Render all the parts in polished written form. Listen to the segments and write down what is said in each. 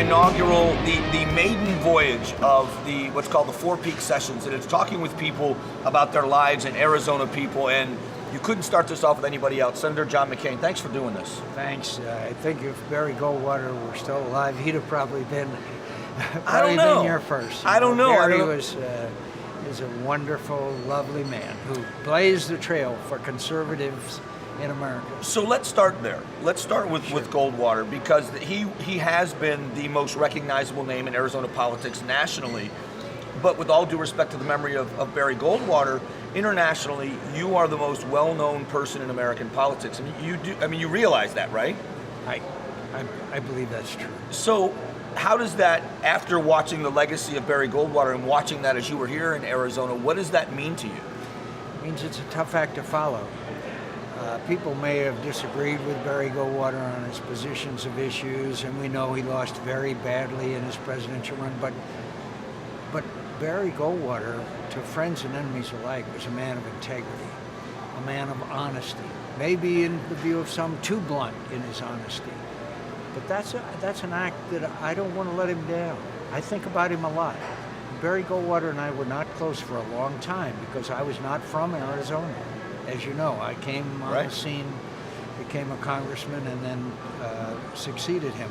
inaugural, the maiden voyage of the what's called the Four Peaks Sessions, and it's talking with people about their lives and Arizona people, and you couldn't start this off with anybody else. Senator John McCain, thanks for doing this. Thanks. I think if Barry Goldwater were still alive, he'd have probably been here first. I don't know. Barry was a wonderful, lovely man who blazed the trail for conservatives in America. So let's start there. Let's start with Goldwater, because he has been the most recognizable name in Arizona politics nationally. But with all due respect to the memory of Barry Goldwater, internationally, you are the most well-known person in American politics. And you realize that, right? I believe that's true. So how does that, after watching the legacy of Barry Goldwater and watching that as you were here in Arizona, what does that mean to you? It means it's a tough act to follow. People may have disagreed with Barry Goldwater on his positions of issues, and we know he lost very badly in his presidential run, but Barry Goldwater, to friends and enemies alike, was a man of integrity, a man of honesty, maybe in the view of some too blunt in his honesty. But that's an act that I don't want to let him down. I think about him a lot. Barry Goldwater and I were not close for a long time because I was not from Arizona. As you know, I came on the scene, became a congressman, and then succeeded him.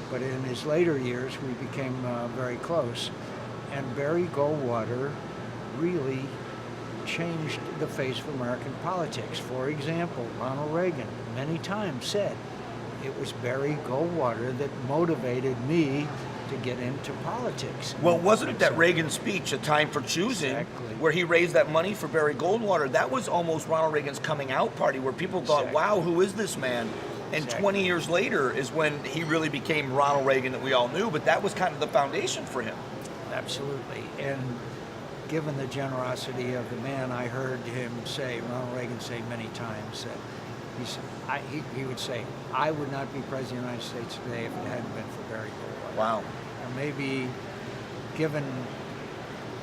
But in his later years, we became very close. And Barry Goldwater really changed the face of American politics. For example, Ronald Reagan many times said, it was Barry Goldwater that motivated me to get into politics. Well, wasn't it that Reagan speech, A Time for Choosing, where he raised that money for Barry Goldwater? That was almost Ronald Reagan's coming out party, where people thought, wow, who is this man? And 20 years later is when he really became Ronald Reagan that we all knew, but that was kind of the foundation for him. Absolutely. And given the generosity of the man, I heard him say, Ronald Reagan say many times, that he would say, I would not be president of the United States today if it hadn't been for Barry Goldwater. Wow. And maybe, given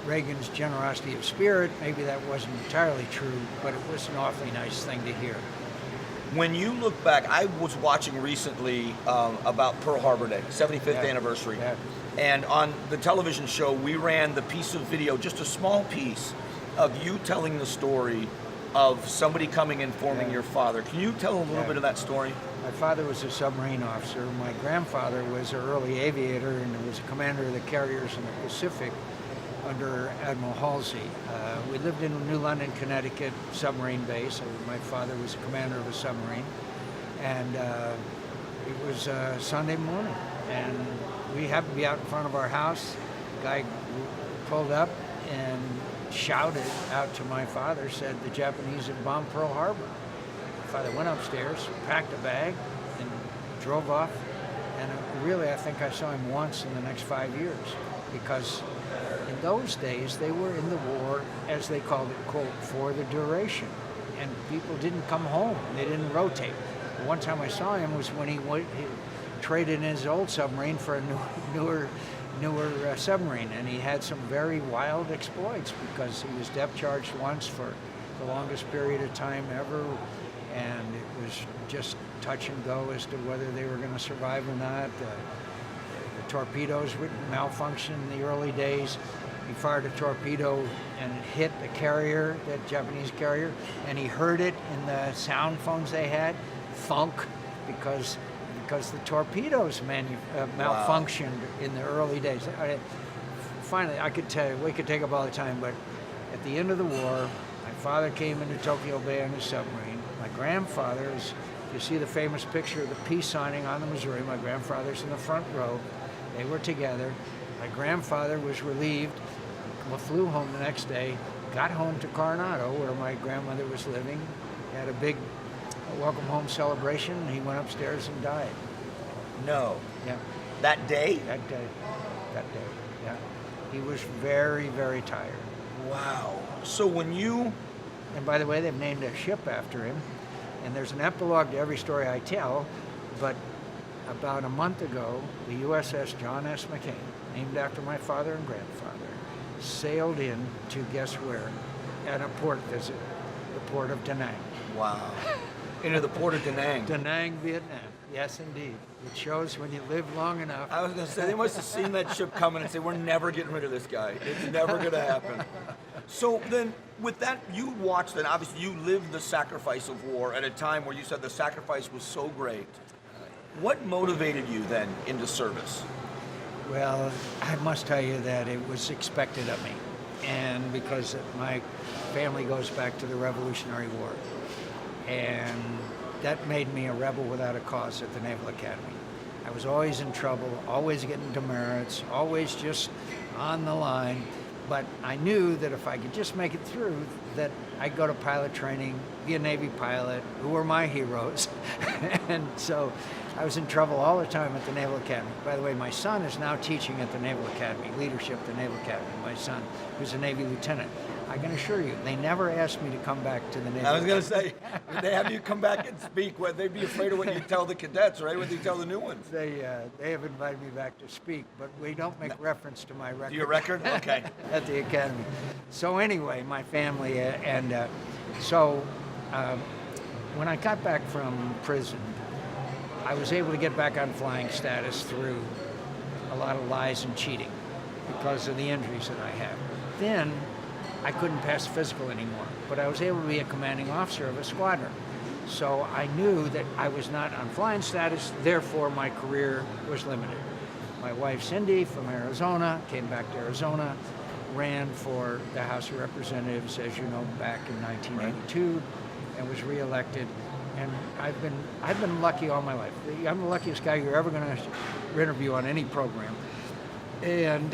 Reagan's generosity of spirit, maybe that wasn't entirely true, but it was an awfully nice thing to hear. When you look back, I was watching recently about Pearl Harbor Day, 75th anniversary. Yeah. And on the television show, we ran the piece of video, just a small piece, of you telling the story of somebody coming and informing your father. Can you tell a little bit of that story? My father was a submarine officer. My grandfather was an early aviator and was a commander of the carriers in the Pacific under Admiral Halsey. We lived in New London, Connecticut, submarine base. My father was a commander of a submarine. And it was Sunday morning, and we happened to be out in front of our house. The guy pulled up and shouted out to my father, said the Japanese had bombed Pearl Harbor. My father went upstairs, packed a bag, and drove off. And really, I think I saw him once in the next 5 years, because in those days, they were in the war, as they called it, quote, for the duration. And people didn't come home. They didn't rotate. The one time I saw him was when he traded in his old submarine for a newer submarine, and he had some very wild exploits because he was depth charged once for the longest period of time ever, and it was just touch and go as to whether they were going to survive or not. The torpedoes would malfunction in the early days. He fired a torpedo and it hit the carrier, that Japanese carrier, and he heard it in the sound phones they had, thunk, because the torpedoes malfunctioned in the early days. Finally, I could tell you, we could take up all the time, but at the end of the war, my father came into Tokyo Bay on his submarine. My grandfather you see the famous picture of the peace signing on the Missouri. My grandfather's in the front row. They were together. My grandfather was relieved, flew home the next day, got home to Coronado, where my grandmother was living, had a big welcome home celebration, and he went upstairs and died. No. Yeah. That day? That day, yeah. He was very, very tired. Wow. So when you... And by the way, they've named a ship after him, and there's an epilogue to every story I tell, but about a month ago, the USS John S. McCain, named after my father and grandfather, sailed in to guess where? At a port visit, the port of Da Nang. Wow. into the port of Da Nang. Da Nang, Vietnam. Yes, indeed. It shows when you live long enough. I was going to say, they must have seen that ship coming and say, we're never getting rid of this guy. It's never going to happen. So then, with that, you watched, and obviously you lived the sacrifice of war at a time where you said the sacrifice was so great. What motivated you then into service? Well, I must tell you that it was expected of me. And because my family goes back to the Revolutionary War. And that made me a rebel without a cause at the Naval Academy. I was always in trouble, always getting demerits, always just on the line. But I knew that if I could just make it through, that I'd go to pilot training, be a Navy pilot, who were my heroes. And so I was in trouble all the time at the Naval Academy. By the way, my son is now teaching at the Naval Academy, leadership at the Naval Academy. My son, who's a Navy lieutenant. I can assure you, they never asked me to come back to the Naval I was going to Academy. say, would they have you come back and speak? Would they be afraid of what you tell the cadets, right? What you tell the new ones? They have invited me back to speak, but we don't make reference to my record. To your record? Okay. At the Academy. So anyway, my family, when I got back from prison, I was able to get back on flying status through a lot of lies and cheating because of the injuries that I had. Then I couldn't pass physical anymore, but I was able to be a commanding officer of a squadron. So I knew that I was not on flying status, therefore my career was limited. My wife Cindy from Arizona came back to Arizona, ran for the House of Representatives, as you know, back in 1982, and was reelected. And I've been lucky all my life. I'm the luckiest guy you're ever going to interview on any program. And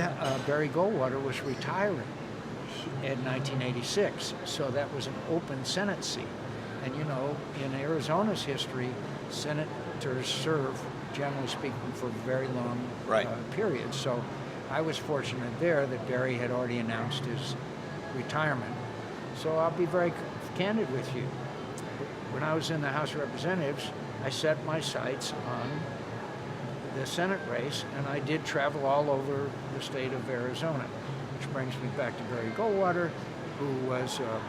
Barry Goldwater was retiring in 1986, so that was an open Senate seat. And you know, in Arizona's history, senators serve, generally speaking, for very long periods. So I was fortunate there that Barry had already announced his retirement. So I'll be very candid with you. When I was in the House of Representatives, I set my sights on the Senate race, and I did travel all over the state of Arizona, which brings me back to Barry Goldwater, who was a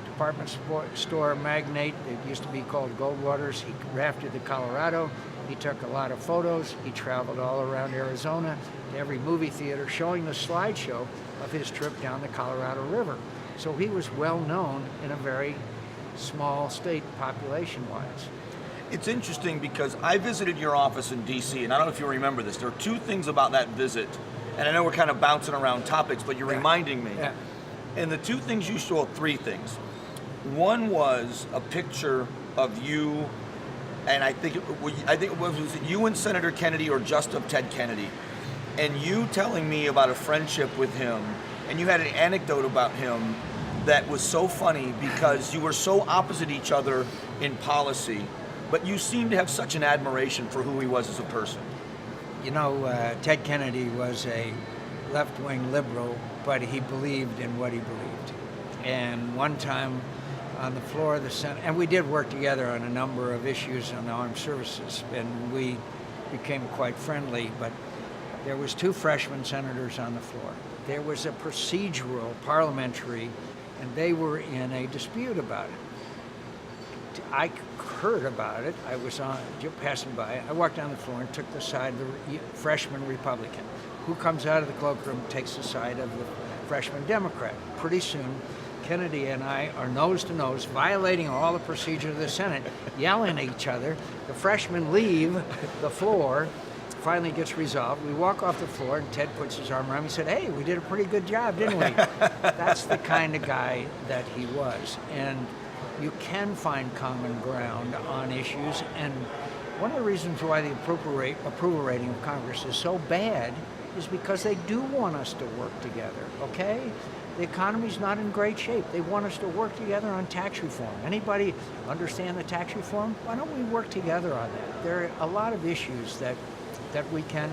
department store magnate. It used to be called Goldwater's. He rafted to Colorado. He took a lot of photos. He traveled all around Arizona to every movie theater showing the slideshow of his trip down the Colorado River. So he was well known in a very small state population-wise. It's interesting because I visited your office in D.C., and I don't know if you remember this. There are two things about that visit, and I know we're kind of bouncing around topics, but you're reminding me. Yeah. And the two things you saw, three things. One was a picture of you, and I think it was you and Senator Kennedy or just of Ted Kennedy, and you telling me about a friendship with him, and you had an anecdote about him that was so funny because you were so opposite each other in policy, but you seemed to have such an admiration for who he was as a person. You know, Ted Kennedy was a left-wing liberal, but he believed in what he believed. And one time on the floor of the Senate, and we did work together on a number of issues on the armed services, and we became quite friendly, but there was two freshman senators on the floor. There was a procedural parliamentary, and they were in a dispute about it. I heard about it. I was passing by. I walked down the floor and took the side of the freshman Republican. Who comes out of the cloakroom, takes the side of the freshman Democrat. Pretty soon, Kennedy and I are nose to nose, violating all the procedure of the Senate, yelling at each other. The freshmen leave the floor. Finally gets resolved. We walk off the floor, and Ted puts his arm around me and said, "Hey, we did a pretty good job, didn't we?" That's the kind of guy that he was. And you can find common ground on issues. And one of the reasons why the approval rating of Congress is so bad is because they do want us to work together, okay? The economy's not in great shape. They want us to work together on tax reform. Anybody understand the tax reform? Why don't we work together on that? There are a lot of issues that we can,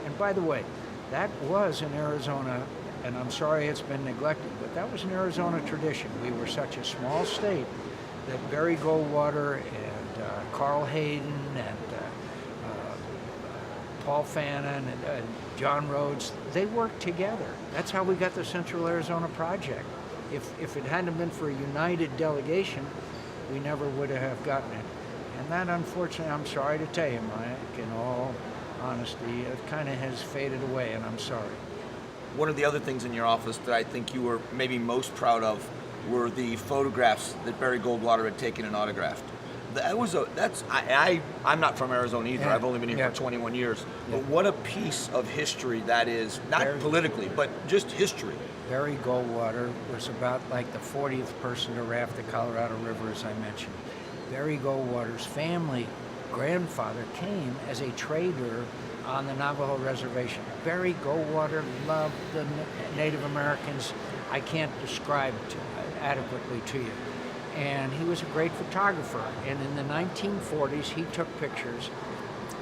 and by the way, that was in Arizona, and I'm sorry it's been neglected, but that was an Arizona tradition. We were such a small state that Barry Goldwater and Carl Hayden and Paul Fannin and John Rhodes, they worked together. That's how we got the Central Arizona Project. If it hadn't been for a united delegation, we never would have gotten it. And that, unfortunately, I'm sorry to tell you, Mike, in all honesty, it kind of has faded away, and I'm sorry. One of the other things in your office that I think you were maybe most proud of were the photographs that Barry Goldwater had taken and autographed. I'm not from Arizona either. Yeah. I've only been here for 21 years. Yeah. But what a piece of history that is, not politically, but just history. Barry Goldwater was about like the 40th person to raft the Colorado River, as I mentioned. Barry Goldwater's family grandfather came as a trader on the Navajo reservation. Barry Goldwater loved the Native Americans. I can't describe adequately to you. And he was a great photographer. And in the 1940s, he took pictures,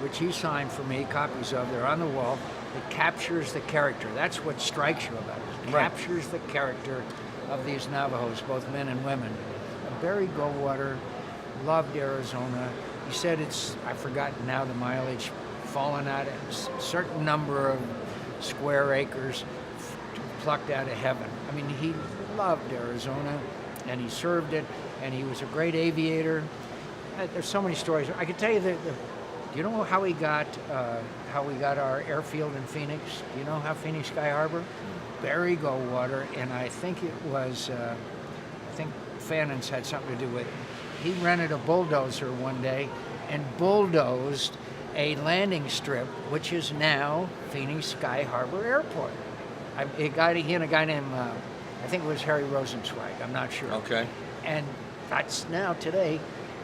which he signed for me, copies of. They're on the wall. It captures the character. That's what strikes you about it. It captures the character of these Navajos, both men and women. Barry Goldwater loved Arizona. He said it's, I've forgotten now the mileage, fallen out of a certain number of square acres plucked out of heaven. I mean, he loved Arizona, and he served it, and he was a great aviator. There's so many stories. I could tell you that. Do you know how we got our airfield in Phoenix? Do you know how Phoenix Sky Harbor? Barry Goldwater, and I think it was, I think Fannon's had something to do with it. He rented a bulldozer one day and bulldozed a landing strip, which is now Phoenix Sky Harbor Airport. He and a guy named, I think it was Harry Rosenzweig, I'm not sure. Okay. And that's now today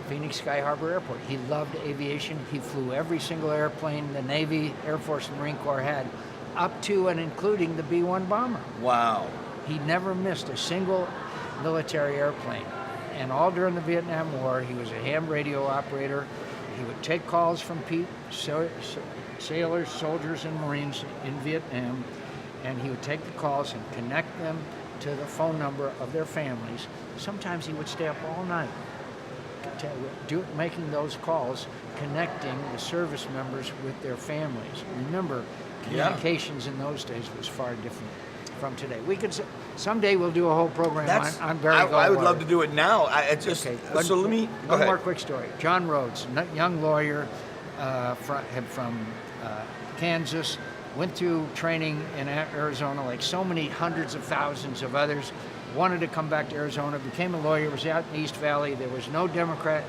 Phoenix Sky Harbor Airport. He loved aviation. He flew every single airplane the Navy, Air Force, and Marine Corps had, up to and including the B-1 bomber. Wow. He never missed a single military airplane. And all during the Vietnam War, he was a ham radio operator. He would take calls from sailors, soldiers, and Marines in Vietnam, and he would take the calls and connect them to the phone number of their families. Sometimes he would stay up all night making those calls, connecting the service members with their families. Remember, communications in those days was far different from today. We could someday we'll do a whole program on Barry Goldwater. I would love to do it now. So let me go ahead. One more quick story. John Rhodes, young lawyer from Kansas, went through training in Arizona like so many hundreds of thousands of others. Wanted to come back to Arizona, became a lawyer, was out in East Valley. There was no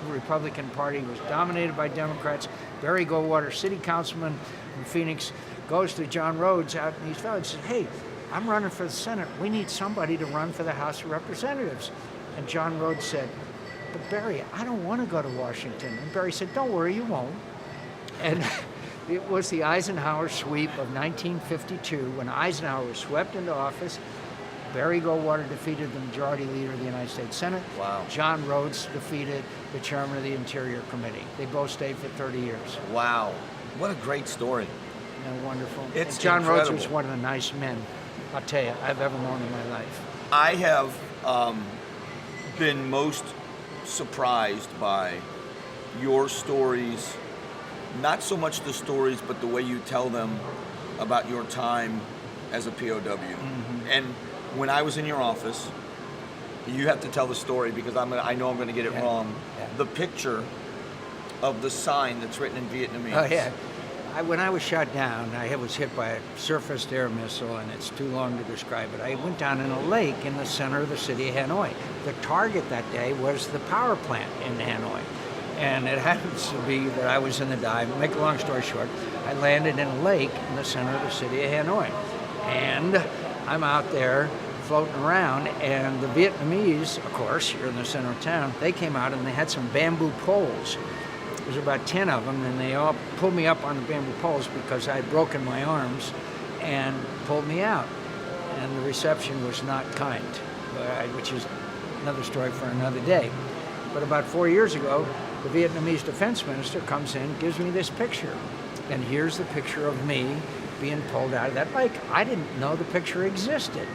Republican Party. It was dominated by Democrats. Barry Goldwater, city councilman in Phoenix, goes to John Rhodes out in East Valley and says, hey, I'm running for the Senate. We need somebody to run for the House of Representatives. And John Rhodes said, but Barry, I don't want to go to Washington. And Barry said, don't worry, you won't. And it was the Eisenhower sweep of 1952 when Eisenhower was swept into office. Barry Goldwater defeated the majority leader of the United States Senate. Wow. John Rhodes defeated the chairman of the Interior Committee. They both stayed for 30 years. Wow. What a great story. Isn't that wonderful? It's John incredible. Rhodes was one of the nice men, I'll tell you, I've ever known in my life. I have been most surprised by your stories, not so much the stories, but the way you tell them about your time as a POW. Mm-hmm. And when I was in your office, you have to tell the story because I know I'm going to get it wrong. Yeah. The picture of the sign that's written in Vietnamese. Oh, yeah. When I was shot down, I was hit by a surface-to-air missile, and it's too long to describe it. I went down in a lake in the center of the city of Hanoi. The target that day was the power plant in Hanoi. And it happens to be that I was in the dive. Make a long story short, I landed in a lake in the center of the city of Hanoi. And I'm out there floating around, and the Vietnamese, of course, you're in the center of town, they came out and they had some bamboo poles. There's about 10 of them, and they all pulled me up on the bamboo poles because I had broken my arms and pulled me out. And the reception was not kind, which is another story for another day. But about 4 years ago, the Vietnamese defense minister comes in, gives me this picture. And here's the picture of me being pulled out of that lake. I didn't know the picture existed.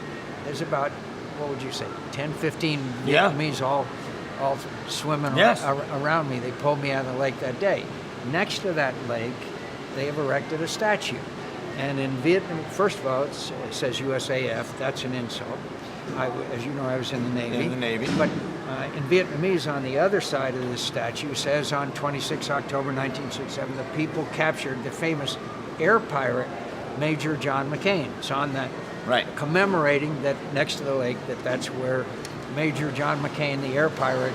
There's about, what would you say, 10, 15 Vietnamese all swimming around me. They pulled me out of the lake that day. Next to that lake, they have erected a statue. And in Vietnam, first of all, it says USAF. That's an insult. As you know, I was in the Navy. In the Navy. But In Vietnamese, on the other side of this statue, says on 26 October 1967, the people captured the famous air pirate, Major John McCain. It's on that, Right. commemorating that next to the lake, that's where Major John McCain, the air pirate,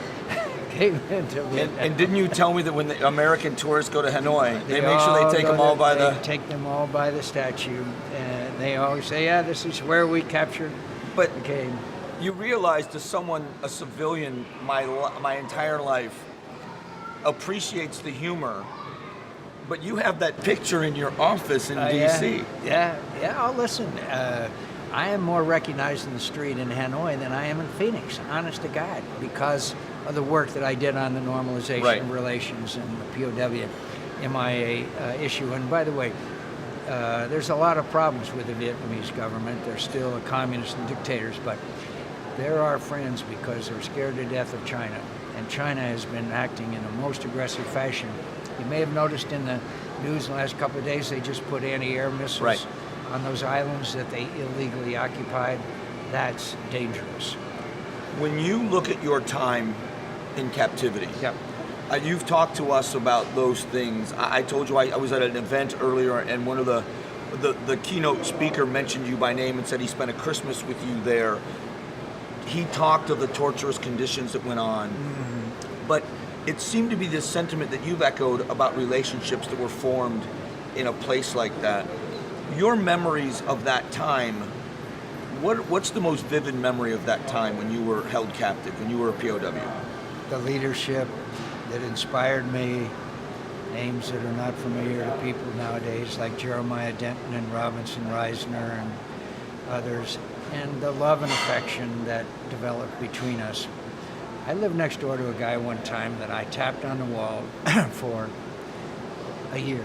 came into Vietnam. And didn't you tell me that when the American tourists go to Hanoi, they make sure all they take go them all to- by they the... take them all by the statue, and they always say, "Yeah, this is where we captured But McCain." you realize, to someone, a civilian, my entire life appreciates the humor, but you have that picture in your office in D.C. Yeah. Oh, listen, I am more recognized in the street in Hanoi than I am in Phoenix, honest to God, because of the work that I did on the normalization Right. of relations and the POW MIA issue. And by the way, there's a lot of problems with the Vietnamese government. They're still a communist and dictators, but they're our friends because they're scared to death of China. And China has been acting in a most aggressive fashion. You may have noticed in the news in the last couple of days, they just put anti-air missiles Right. on those islands that they illegally occupied. That's dangerous. When you look at your time in captivity, Yep. You've talked to us about those things. I told you I was at an event earlier, and one of the keynote speaker mentioned you by name and said he spent a Christmas with you there. He talked of the torturous conditions that went on, but it seemed to be this sentiment that you've echoed about relationships that were formed in a place like that. Your memories of that time, what's the most vivid memory of that time when you were held captive, when you were a POW? The leadership that inspired me, names that are not familiar to people nowadays, like Jeremiah Denton and Robinson Reisner and others, and the love and affection that developed between us. I lived next door to a guy one time that I tapped on the wall for a year.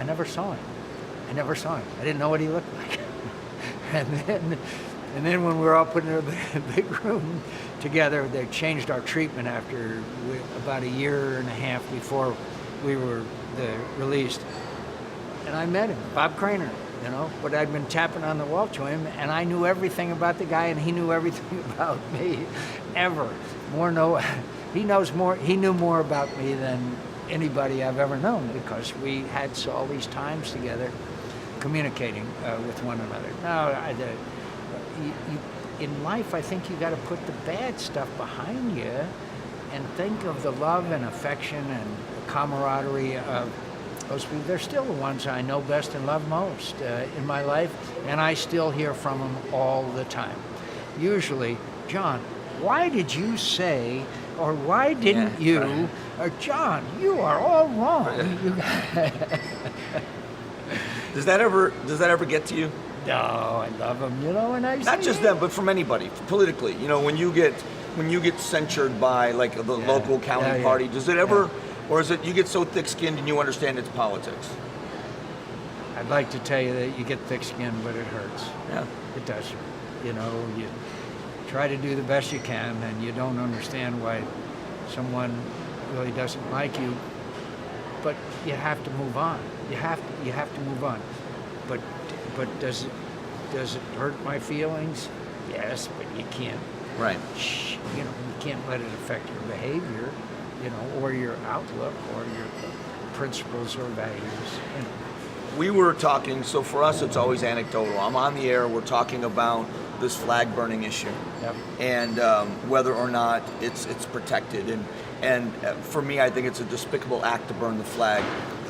I never saw him. I didn't know what he looked like. And then when we were all put in a big room together, they changed our treatment after about a year and a half before we were released. And I met him, Bob Craner, but I'd been tapping on the wall to him, and I knew everything about the guy, and he knew everything about me, ever. He knew more about me than anybody I've ever known, because we had all these times together communicating with one another. Now, in life, I think you got to put the bad stuff behind you and think of the love and affection and camaraderie of those people. They're still the ones I know best and love most in my life, and I still hear from them all the time. Usually, "John, why did you say," or "Why didn't you," right. or "John, you are all wrong." Does that ever get to you? No, I love them, and I Not say, just them, but from anybody, politically. When you get censured by like the local county party, does it ever, or is it you get so thick-skinned and you understand it's politics? I'd like to tell you that you get thick-skinned, but it hurts. Yeah. It does. You try to do the best you can, and you don't understand why someone really doesn't like you, but you have to move on. You have to move on. But does it hurt my feelings? Yes, but you can't. Right. You can't let it affect your behavior, or your outlook, or your principles or values. We were talking, so for us it's always anecdotal. I'm on the air, we're talking about this flag burning issue, Yep. and whether or not it's protected. And for me, I think it's a despicable act to burn the flag,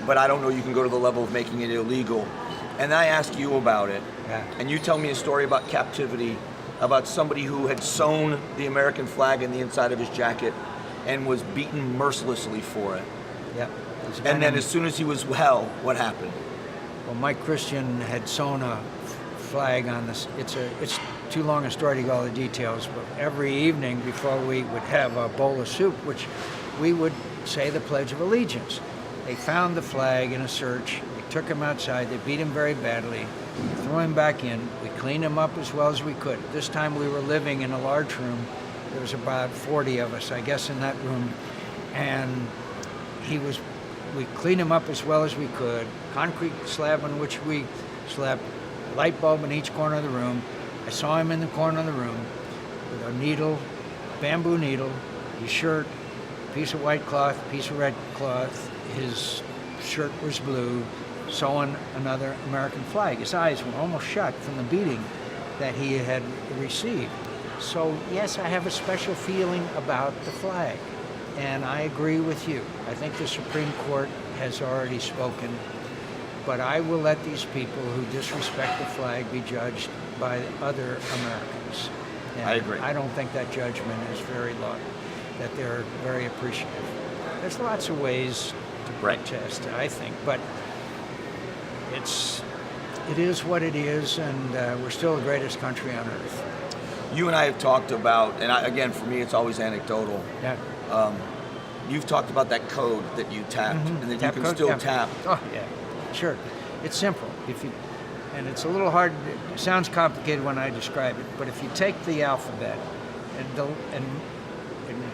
but I don't know you can go to the level of making it illegal. And I ask you about it, and you tell me a story about captivity, about somebody who had sewn the American flag in the inside of his jacket and was beaten mercilessly for it. Yep. And then as soon as he was well, what happened? Well, Mike Christian had sewn a flag on this. It's too long a story to go all the details, but every evening before we would have a bowl of soup, which we would say the Pledge of Allegiance. They found the flag in a search. They took him outside. They beat him very badly. Threw him back in. We cleaned him up as well as we could. This time we were living in a large room. There was about 40 of us, I guess, in that room. And we cleaned him up as well as we could. Concrete slab on which we slept. Light bulb in each corner of the room. I saw him in the corner of the room with a needle, bamboo needle, his shirt, piece of white cloth, piece of red cloth. His shirt was blue, sewing another American flag. His eyes were almost shut from the beating that he had received. So yes, I have a special feeling about the flag, and I agree with you. I think the Supreme Court has already spoken, but I will let these people who disrespect the flag be judged by other Americans. And I agree. I don't think that judgment is very low, that they're very appreciative. There's lots of ways to protest, I think, but it is what it is, and we're still the greatest country on earth. You and I have talked about, and again, for me, it's always anecdotal. Yeah. You've talked about that code that you tapped, and that Tap you can code? still Yeah. tap. Oh, yeah, sure. It's simple. And it's a little hard. It sounds complicated when I describe it, but if you take the alphabet and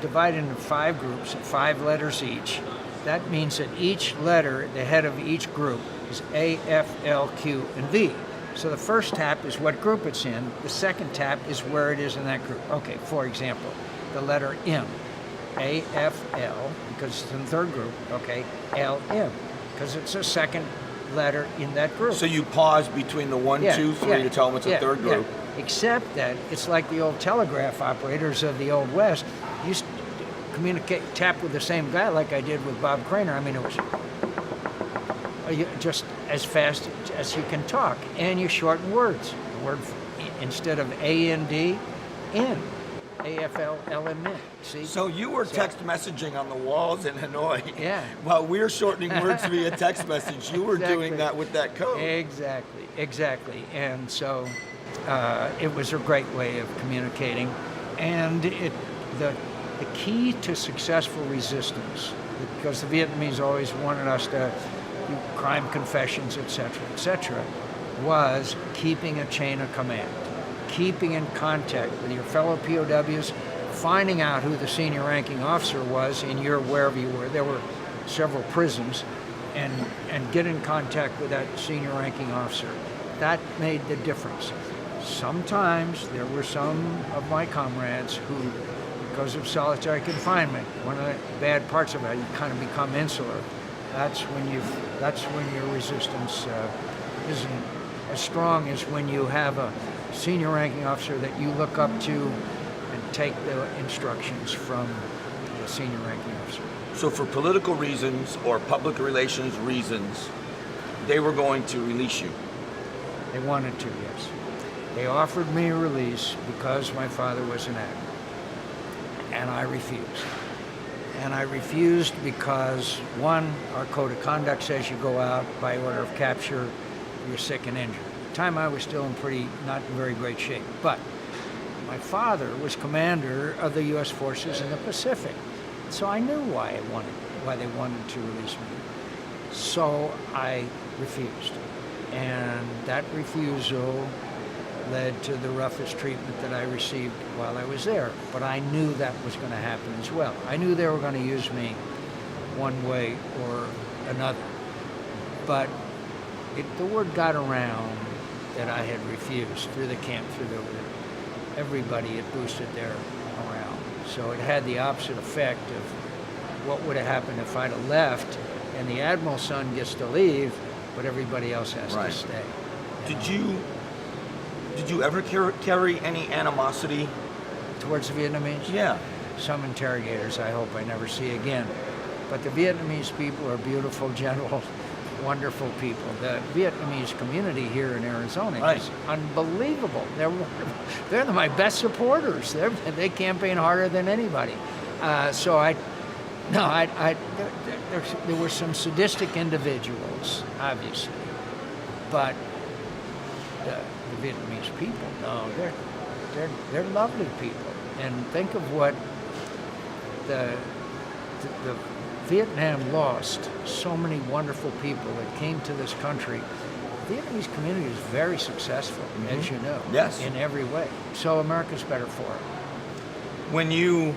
divide it into 5 groups of 5 letters each, that means that each letter, the head of each group, is A, F, L, Q, and V. So the first tap is what group it's in. The second tap is where it is in that group. Okay, for example, the letter M. A, F, L, because it's in the third group. Okay, L, M, because it's the second letter in that group. So you pause between the 1, 2, 3 to tell them it's a third group. Yeah. Except that it's like the old telegraph operators of the Old West used to tap with the same guy like I did with Bob Craner. I mean, it was just as fast as you can talk, and you shorten words. The word instead of A N D, N, A F L L M N. See? So you were text messaging on the walls in Hanoi. Yeah. While we're shortening words via text message, you were doing that with that code. Exactly. And so it was a great way of communicating, and the key to successful resistance, because the Vietnamese always wanted us to do crime confessions, etc., was keeping a chain of command, keeping in contact with your fellow POWs, finding out who the senior ranking officer was in your wherever you were. There were several prisons, and get in contact with that senior ranking officer. That made the difference. Sometimes there were some of my comrades who, because of solitary confinement, one of the bad parts of it, you kind of become insular. That's when your resistance isn't as strong as when you have a senior ranking officer that you look up to and take the instructions from the senior ranking officer. So for political reasons or public relations reasons, they were going to release you. They wanted to, yes. They offered me a release because my father was an admiral. And I refused. And I refused because, one, our code of conduct says you go out by order of capture, you're sick and injured. At the time I was still not in very great shape. But my father was commander of the U.S. forces in the Pacific. So I knew why they wanted to release me. So I refused. And that refusal led to the roughest treatment that I received while I was there. But I knew that was going to happen as well. I knew they were going to use me one way or another. But the word got around that I had refused through the camp, everybody had boosted their morale. So it had the opposite effect of what would have happened if I'd have left and the admiral's son gets to leave, but everybody else has to stay. Did you ever carry any animosity towards the Vietnamese? Yeah. Some interrogators I hope I never see again. But the Vietnamese people are beautiful, gentle, wonderful people. The Vietnamese community here in Arizona is unbelievable. They're my best supporters. They campaign harder than anybody. There were some sadistic individuals, obviously, but the Vietnamese people, no, they're lovely people. And think of what the Vietnam lost so many wonderful people that came to this country. The Vietnamese community is very successful, as you know, in every way. So America's better for it. When you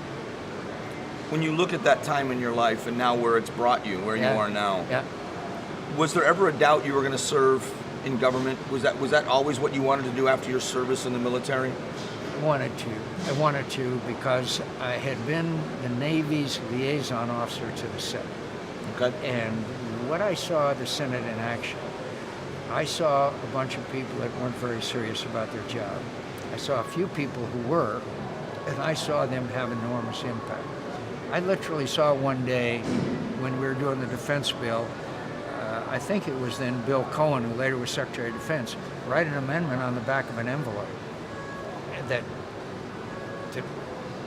look at that time in your life and now where it's brought you, where you are now, was there ever a doubt you were going to serve in government? Was that always what you wanted to do after your service in the military? wanted to because I had been the Navy's liaison officer to the Senate. Okay. And what I saw the Senate in action, I saw a bunch of people that weren't very serious about their job. I saw a few people who were, and I saw them have enormous impact. I literally saw one day when we were doing the defense bill, I think it was then Bill Cohen, who later was Secretary of Defense, write an amendment on the back of an envelope that the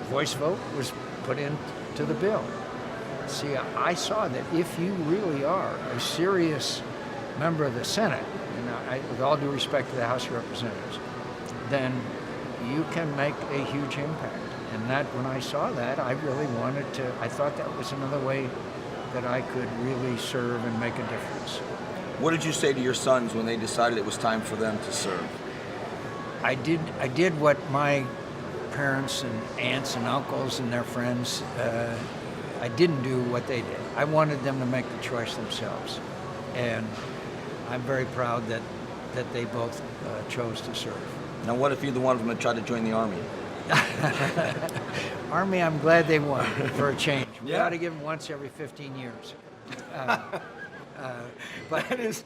voice vote was put into the bill. See, I saw that if you really are a serious member of the Senate, and with all due respect to the House of Representatives, then you can make a huge impact. And that, when I saw that, I really wanted to, I thought that was another way that I could really serve and make a difference. What did you say to your sons when they decided it was time for them to serve? I did what my parents and aunts and uncles and their friends, I didn't do what they did. I wanted them to make the choice themselves. And I'm very proud that they both chose to serve. Now, what if either one of them had tried to join the Army? Army, I'm glad they won for a change. We Yeah. ought to give them once every 15 years. But that is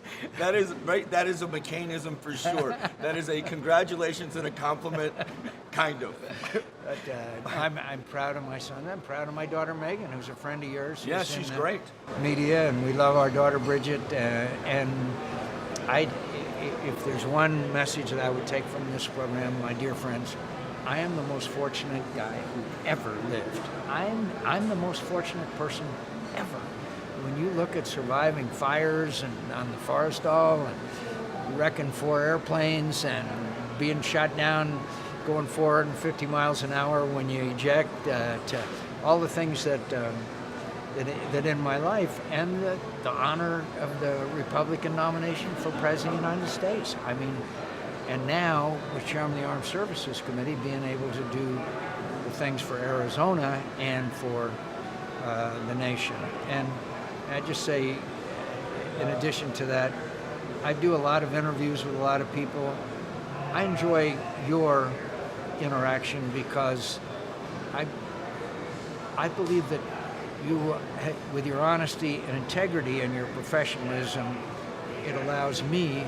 right. That is a McCainism for sure. That is a congratulations and a compliment, kind of. But I'm proud of my son. I'm proud of my daughter Megan, who's a friend of yours. Yeah, who's she's in, great. Media, and we love our daughter Bridget. And if there's one message that I would take from this program, my dear friends, I am the most fortunate guy who ever lived. I'm the most fortunate person ever. When you look at surviving fires and on the Forrestal and wrecking 4 airplanes and being shot down, going 450 miles an hour when you eject, to all the things that in my life, and the honor of the Republican nomination for President of the United States. I mean, and now, with Chairman of the Armed Services Committee, being able to do the things for Arizona and for the nation. And I just say, in addition to that, I do a lot of interviews with a lot of people. I enjoy your interaction because I believe that you, with your honesty and integrity and your professionalism, it allows me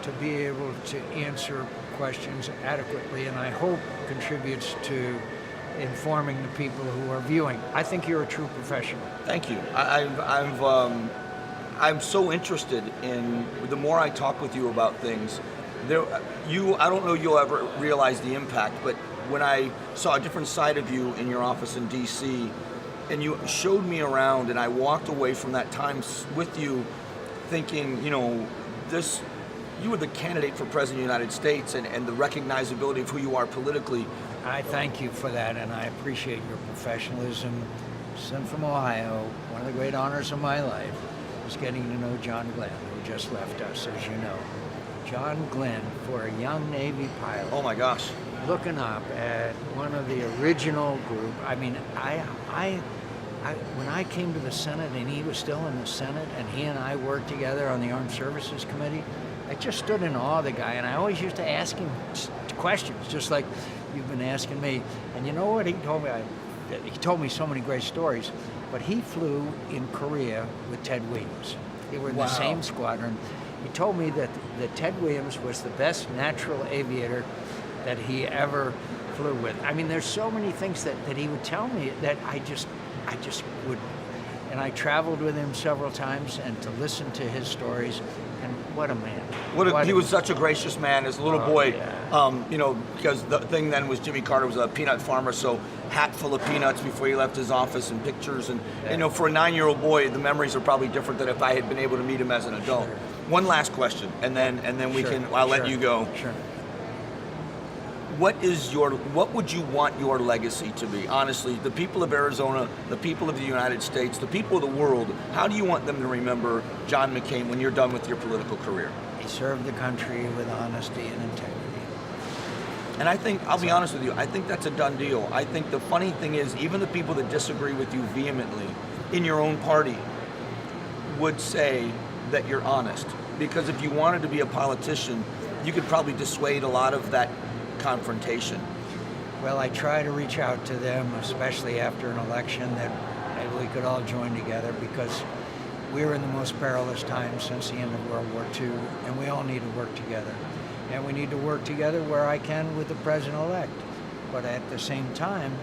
to be able to answer questions adequately, and I hope contributes to informing the people who are viewing. I think you're a true professional. Thank you. I'm so interested in, the more I talk with you about things, I don't know you'll ever realize the impact, but when I saw a different side of you in your office in DC, and you showed me around, and I walked away from that time with you thinking, you were the candidate for President of the United States, and the recognizability of who you are politically. I thank you for that, and I appreciate your professionalism. Son from Ohio, one of the great honors of my life was getting to know John Glenn, who just left us, as you know. John Glenn, for a young Navy pilot. Oh my gosh. Looking up at one of the original group. I mean, when I came to the Senate and he was still in the Senate and he and I worked together on the Armed Services Committee, I just stood in awe of the guy, and I always used to ask him questions, just like you've been asking me. And you know what he told me? He told me so many great stories, but he flew in Korea with Ted Williams. They were in the same squadron. He told me that Ted Williams was the best natural aviator that he ever flew with. I mean, there's so many things that he would tell me that I just would. And I traveled with him several times, and to listen to his stories, and what a man. He was such a gracious man as a little boy. Yeah. Because the thing then was Jimmy Carter was a peanut farmer, so hat full of peanuts before he left his office, and pictures. And, for a 9-year-old boy, the memories are probably different than if I had been able to meet him as an adult. Sure. One last question, and then I'll let you go. Sure. What would you want your legacy to be? Honestly, the people of Arizona, the people of the United States, the people of the world, how do you want them to remember John McCain when you're done with your political career? He served the country with honesty and integrity. And I think, I'll be honest with you, I think that's a done deal. I think the funny thing is, even the people that disagree with you vehemently in your own party would say that you're honest. Because if you wanted to be a politician, you could probably dissuade a lot of that confrontation. Well, I try to reach out to them, especially after an election, that maybe we could all join together, because we're in the most perilous time since the end of World War II, and we all need to work together. And we need to work together where I can with the president-elect. But at the same time,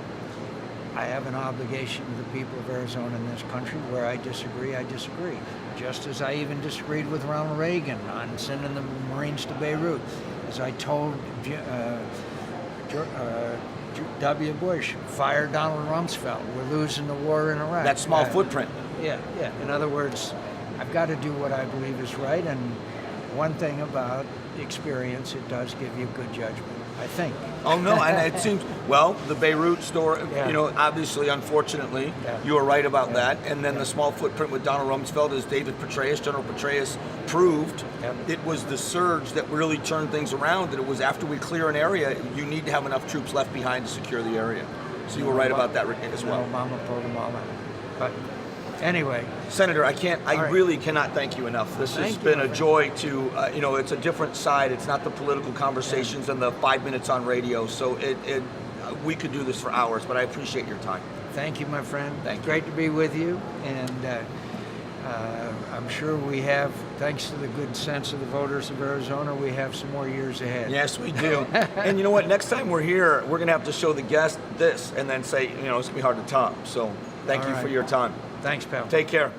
I have an obligation to the people of Arizona and this country. Where I disagree, I disagree. Just as I even disagreed with Ronald Reagan on sending the Marines to Beirut. As I told W. Bush, fire Donald Rumsfeld. We're losing the war in Iraq. That small footprint. Yeah. In other words, I've got to do what I believe is right. And one thing about experience, it does give you good judgment, I think. Oh, no, and it seems, well, the Beirut story, obviously, unfortunately, you were right about that. And then the small footprint with Donald Rumsfeld, as General Petraeus proved, it was the surge that really turned things around. And it was after we clear an area, you need to have enough troops left behind to secure the area. So you were right about that as well. Obama pulled them all out. But anyway, Senator, I really cannot thank you enough. This has been a joy to, it's a different side. It's not the political conversations and the 5 minutes on radio. So we could do this for hours, but I appreciate your time. Thank you, my friend. Thank you. Great to be with you. And I'm sure we have, thanks to the good sense of the voters of Arizona, we have some more years ahead. Yes, we do. And you know what? Next time we're here, we're going to have to show the guest this and then say, it's going to be hard to top. So thank you for your time. Thanks, pal. Take care.